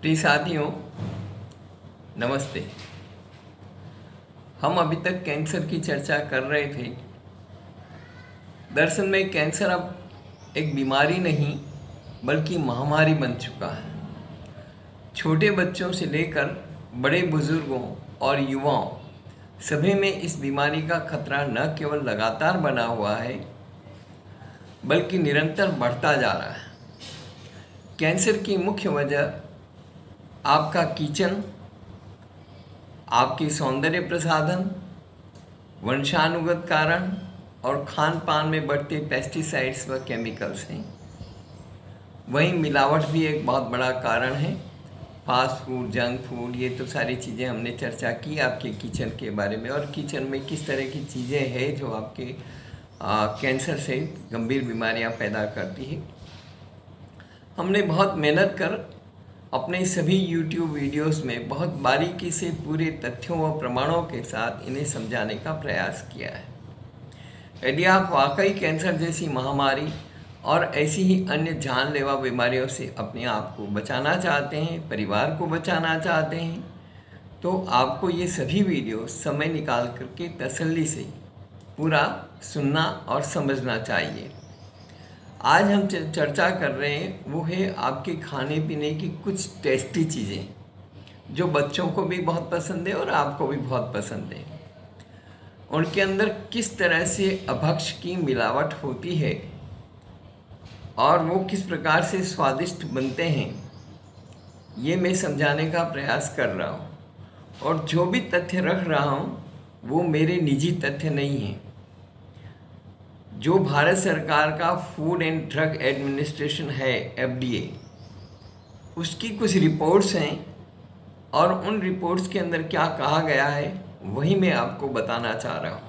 प्रिय साथियों, नमस्ते। हम अभी तक कैंसर की चर्चा कर रहे थे। दरअसल में कैंसर अब एक बीमारी नहीं बल्कि महामारी बन चुका है। छोटे बच्चों से लेकर बड़े बुजुर्गों और युवाओं सभी में इस बीमारी का खतरा न केवल लगातार बना हुआ है बल्कि निरंतर बढ़ता जा रहा है। कैंसर की मुख्य वजह आपका किचन, आपके सौंदर्य प्रसाधन, वंशानुगत कारण और खान पान में बढ़ते पेस्टिसाइड्स व केमिकल्स हैं। वहीं मिलावट भी एक बहुत बड़ा कारण है। फास्ट फूड, जंक फूड, ये तो सारी चीज़ें हमने चर्चा की आपके किचन के बारे में, और किचन में किस तरह की चीज़ें हैं जो आपके कैंसर से गंभीर बीमारियां पैदा करती है। हमने बहुत मेहनत कर अपने सभी YouTube वीडियोस में बहुत बारीकी से पूरे तथ्यों व प्रमाणों के साथ इन्हें समझाने का प्रयास किया है। यदि आप वाकई कैंसर जैसी महामारी और ऐसी ही अन्य जानलेवा बीमारियों से अपने आप को बचाना चाहते हैं, परिवार को बचाना चाहते हैं, तो आपको ये सभी वीडियो समय निकाल करके तसल्ली से पूरा सुनना और समझना चाहिए। आज हम चर्चा कर रहे हैं वो है आपके खाने पीने की कुछ टेस्टी चीज़ें जो बच्चों को भी बहुत पसंद है और आपको भी बहुत पसंद है। उनके अंदर किस तरह से अभक्ष की मिलावट होती है और वो किस प्रकार से स्वादिष्ट बनते हैं, ये मैं समझाने का प्रयास कर रहा हूँ। और जो भी तथ्य रख रहा हूँ वो मेरे निजी तथ्य नहीं हैं। जो भारत सरकार का फूड एंड ड्रग एडमिनिस्ट्रेशन है, FDA, उसकी कुछ रिपोर्ट्स हैं और उन रिपोर्ट्स के अंदर क्या कहा गया है वही मैं आपको बताना चाह रहा हूँ।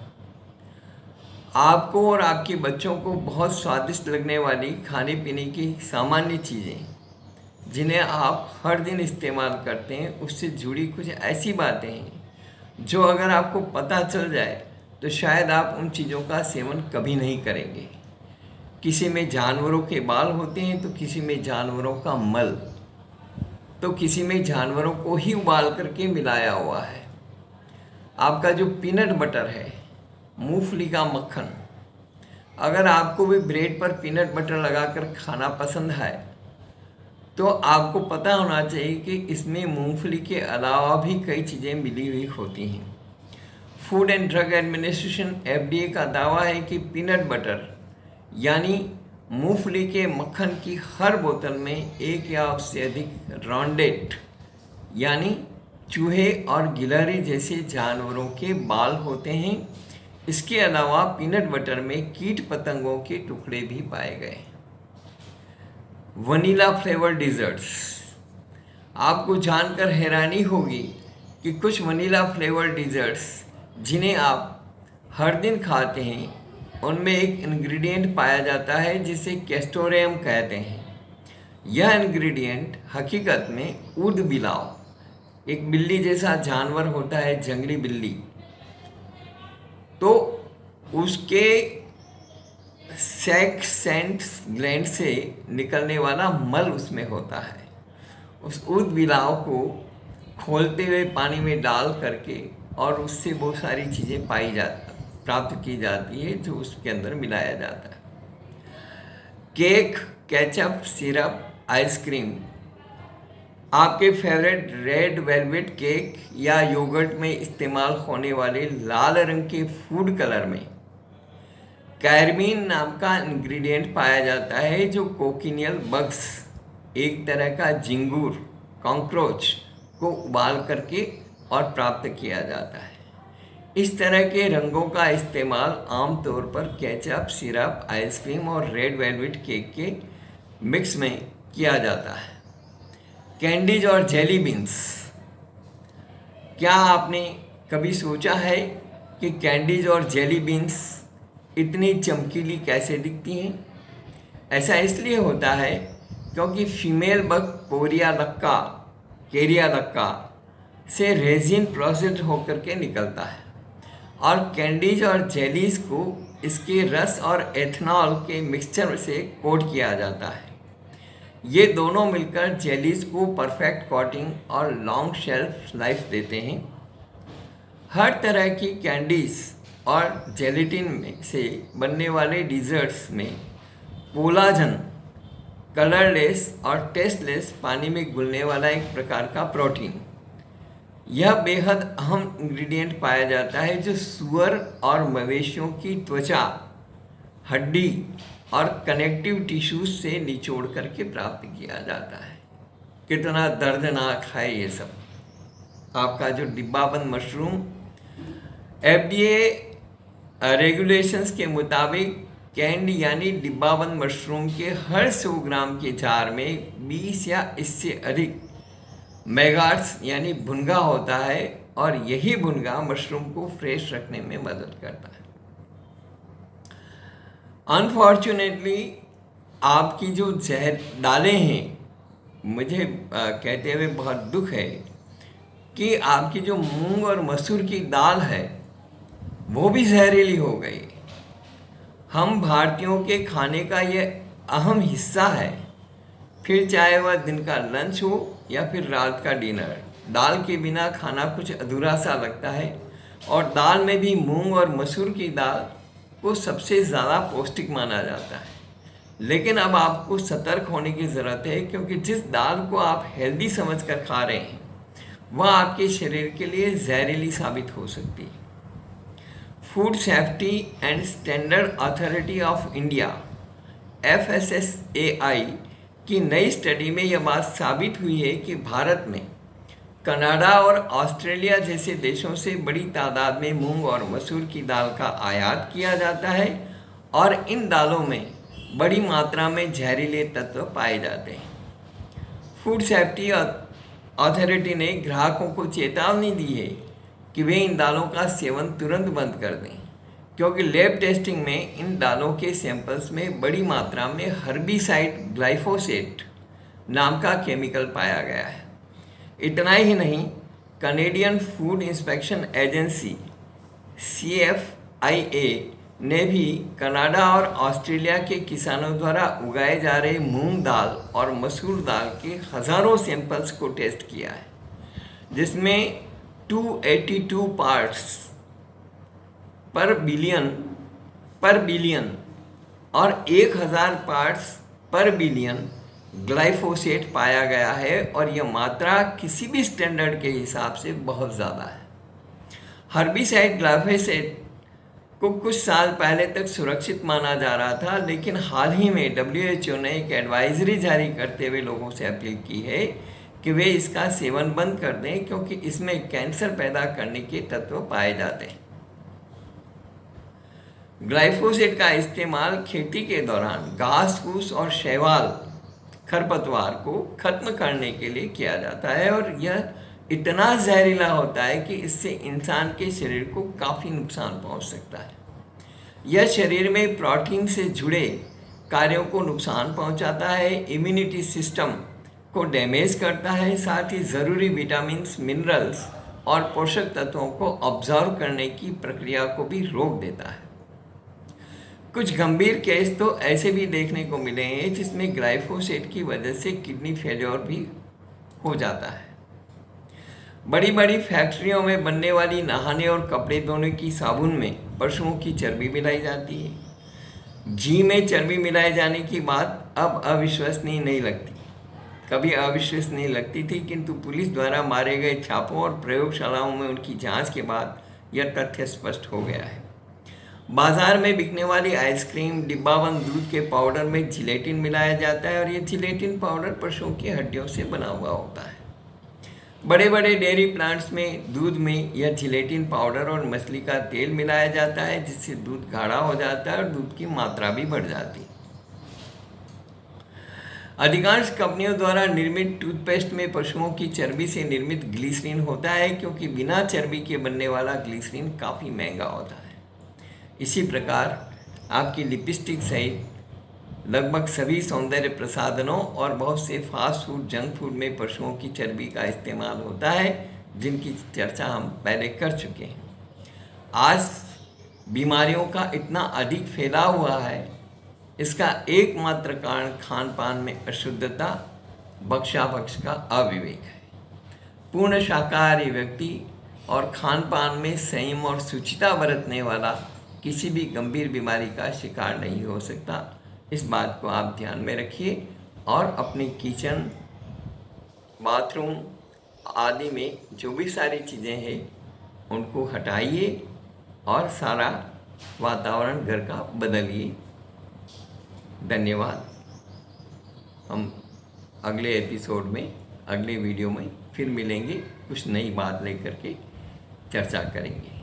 आपको और आपके बच्चों को बहुत स्वादिष्ट लगने वाली खाने पीने की सामान्य चीज़ें जिन्हें आप हर दिन इस्तेमाल करते हैं, उससे जुड़ी कुछ ऐसी बातें हैं जो अगर आपको पता चल जाए तो शायद आप उन चीज़ों का सेवन कभी नहीं करेंगे। किसी में जानवरों के बाल होते हैं तो किसी में जानवरों का मल, तो किसी में जानवरों को ही उबाल करके मिलाया हुआ है। आपका जो पीनट बटर है, मूंगफली का मक्खन, अगर आपको भी ब्रेड पर पीनट बटर लगाकर खाना पसंद है तो आपको पता होना चाहिए कि इसमें मूंगफली के अलावा भी कई चीज़ें मिली हुई होती हैं। Food and drug administration FDA का दावा है कि पीनट बटर यानी मूंगफली के मक्खन की हर बोतल में एक या उससे अधिक रॉन्डेट यानी चूहे और गिलहरी जैसे जानवरों के बाल होते हैं। इसके अलावा पीनट बटर में कीट पतंगों के टुकड़े भी पाए गए। वनीला फ्लेवर डिज़र्ट्स, आपको जानकर हैरानी होगी कि कुछ वनीला फ्लेवर डिज़र्ट्स जिन्हें आप हर दिन खाते हैं उनमें एक इंग्रेडिएंट पाया जाता है जिसे कैस्टोरियम कहते हैं। यह इंग्रेडिएंट हकीकत में ऊद बिलाव, एक बिल्ली जैसा जानवर होता है, जंगली बिल्ली, तो उसके सेंट ग्लैंड से निकलने वाला मल उसमें होता है। उस ऊद बिलाव को खोलते हुए पानी में डाल करके और उससे बहुत सारी चीज़ें प्राप्त की जाती है जो उसके अंदर मिलाया जाता है। केक, केचप, सिरप, आइसक्रीम, आपके फेवरेट रेड वेलवेट केक या योगर्ट में इस्तेमाल होने वाले लाल रंग के फूड कलर में कैरमीन नाम का इंग्रेडिएंट पाया जाता है जो कोकिनियल बग्स, एक तरह का झिंगुर, कॉकरोच को उबाल करके और प्राप्त किया जाता है। इस तरह के रंगों का इस्तेमाल आमतौर पर केचप, सिरप, आइसक्रीम और रेड वेलवेट केक के मिक्स में किया जाता है। कैंडीज और जेली बीन्स, क्या आपने कभी सोचा है कि कैंडीज और जेली बीन्स इतनी चमकीली कैसे दिखती हैं? ऐसा इसलिए होता है क्योंकि फीमेल बग केरिया लक्का से रेजिन प्रोसेस्ड होकर के निकलता है और कैंडीज और जेलीज को इसके रस और एथनॉल के मिक्सचर से कोट किया जाता है। ये दोनों मिलकर जेलीज को परफेक्ट कोटिंग और लॉन्ग शेल्फ लाइफ देते हैं। हर तरह की कैंडीज और जेलेटिन में से बनने वाले डिज़र्ट्स में कोलाजन कलरलेस और टेस्टलेस पानी में घुलने वाला एक प्रकार का प्रोटीन, यह बेहद अहम इंग्रेडिएंट पाया जाता है जो सूअर और मवेशियों की त्वचा, हड्डी और कनेक्टिव टिश्यूज से निचोड़ करके प्राप्त किया जाता है। कितना दर्दनाक है ये सब। आपका जो डिब्बाबंद मशरूम FDA रेगुलेशंस के मुताबिक कैंड यानी डिब्बाबंद मशरूम के हर 100 ग्राम के जार में 20 या इससे अधिक मेगाट्स यानी भुनगा होता है और यही भुनगा मशरूम को फ्रेश रखने में मदद करता है। अनफॉर्चुनेटली आपकी जो जहर डालें हैं, मुझे कहते हुए बहुत दुख है कि आपकी जो मूंग और मसूर की दाल है वो भी जहरीली हो गई। हम भारतीयों के खाने का ये अहम हिस्सा है, फिर चाहे वह दिन का लंच हो या फिर रात का डिनर। दाल के बिना खाना कुछ अधूरा सा लगता है और दाल में भी मूंग और मसूर की दाल को सबसे ज़्यादा पौष्टिक माना जाता है। लेकिन अब आपको सतर्क होने की ज़रूरत है, क्योंकि जिस दाल को आप हेल्दी समझकर खा रहे हैं वह आपके शरीर के लिए जहरीली साबित हो सकती है। Food safety and standard authority of India FSSAI की नई स्टडी में यह बात साबित हुई है कि भारत में कनाडा और ऑस्ट्रेलिया जैसे देशों से बड़ी तादाद में मूंग और मसूर की दाल का आयात किया जाता है और इन दालों में बड़ी मात्रा में जहरीले तत्व पाए जाते हैं। फूड सेफ्टी अथॉरिटी ने ग्राहकों को चेतावनी दी है कि वे इन दालों का सेवन तुरंत बंद कर दें, क्योंकि लैब टेस्टिंग में इन दालों के सैंपल्स में बड़ी मात्रा में हर्बिसाइड ग्लाइफोसेट नाम का केमिकल पाया गया है। इतना ही नहीं, Canadian food inspection agency CFIA ने भी कनाडा और ऑस्ट्रेलिया के किसानों द्वारा उगाए जा रहे मूंग दाल और मसूर दाल के हज़ारों सैंपल्स को टेस्ट किया है, जिसमें 282 पार्ट्स पर बिलियन और 1000 पार्ट्स पर बिलियन ग्लाइफोसेट पाया गया है और यह मात्रा किसी भी स्टैंडर्ड के हिसाब से बहुत ज़्यादा है। हर्बिसाइड ग्लाइफोसेट को कुछ साल पहले तक सुरक्षित माना जा रहा था, लेकिन हाल ही में WHO ने एक एडवाइजरी जारी करते हुए लोगों से अपील की है कि वे इसका सेवन बंद कर दें, क्योंकि इसमें कैंसर पैदा करने के तत्व पाए जाते हैं। ग्लाइफोसेट का इस्तेमाल खेती के दौरान घास फूस और शैवाल खरपतवार को खत्म करने के लिए किया जाता है और यह इतना जहरीला होता है कि इससे इंसान के शरीर को काफ़ी नुकसान पहुंच सकता है। यह शरीर में प्रोटीन से जुड़े कार्यों को नुकसान पहुंचाता है, इम्यूनिटी सिस्टम को डैमेज करता है, साथ ही ज़रूरी विटामिन्स, मिनरल्स और पोषक तत्वों को ऑब्जर्व करने की प्रक्रिया को भी रोक देता है। कुछ गंभीर केस तो ऐसे भी देखने को मिले हैं जिसमें ग्लाइफोसेट की वजह से किडनी फेलियर भी हो जाता है। बड़ी बड़ी फैक्ट्रियों में बनने वाली नहाने और कपड़े धोने की साबुन में पशुओं की चर्बी मिलाई जाती है। घी में चर्बी मिलाए जाने की बात अब अविश्वसनीय नहीं लगती, कभी अविश्वसनीय लगती थी, किंतु पुलिस द्वारा मारे गए छापों और प्रयोगशालाओं में उनकी जांच के बाद यह तथ्य स्पष्ट हो गया है। बाजार में बिकने वाली आइसक्रीम, डिब्बाबंद दूध के पाउडर में जिलेटिन मिलाया जाता है और ये जिलेटिन पाउडर पशुओं की हड्डियों से बना हुआ होता है। बड़े बड़े डेयरी प्लांट्स में दूध में यह जिलेटिन पाउडर और मछली का तेल मिलाया जाता है, जिससे दूध गाढ़ा हो जाता है और दूध की मात्रा भी बढ़ जाती है। अधिकांश कंपनियों द्वारा निर्मित टूथपेस्ट में पशुओं की चर्बी से निर्मित ग्लिसरीन होता है, क्योंकि बिना चर्बी के बनने वाला ग्लिसरीन काफ़ी महंगा होता है। इसी प्रकार आपकी लिपस्टिक सहित लगभग सभी सौंदर्य प्रसाधनों और बहुत से फास्ट फूड, जंक फूड में पशुओं की चर्बी का इस्तेमाल होता है, जिनकी चर्चा हम पहले कर चुके हैं। आज बीमारियों का इतना अधिक फैलाव हुआ है इसका एकमात्र कारण खान पान में अशुद्धता, भक्षाभक्ष का अविवेक है। पूर्ण शाकाहारी व्यक्ति और खान पान में संयम और शुचिता बरतने वाला किसी भी गंभीर बीमारी का शिकार नहीं हो सकता। इस बात को आप ध्यान में रखिए और अपने किचन, बाथरूम आदि में जो भी सारी चीज़ें हैं उनको हटाइए और सारा वातावरण घर का बदलिए। धन्यवाद। हम अगले एपिसोड में, अगले वीडियो में फिर मिलेंगे, कुछ नई बात लेकर के चर्चा करेंगे।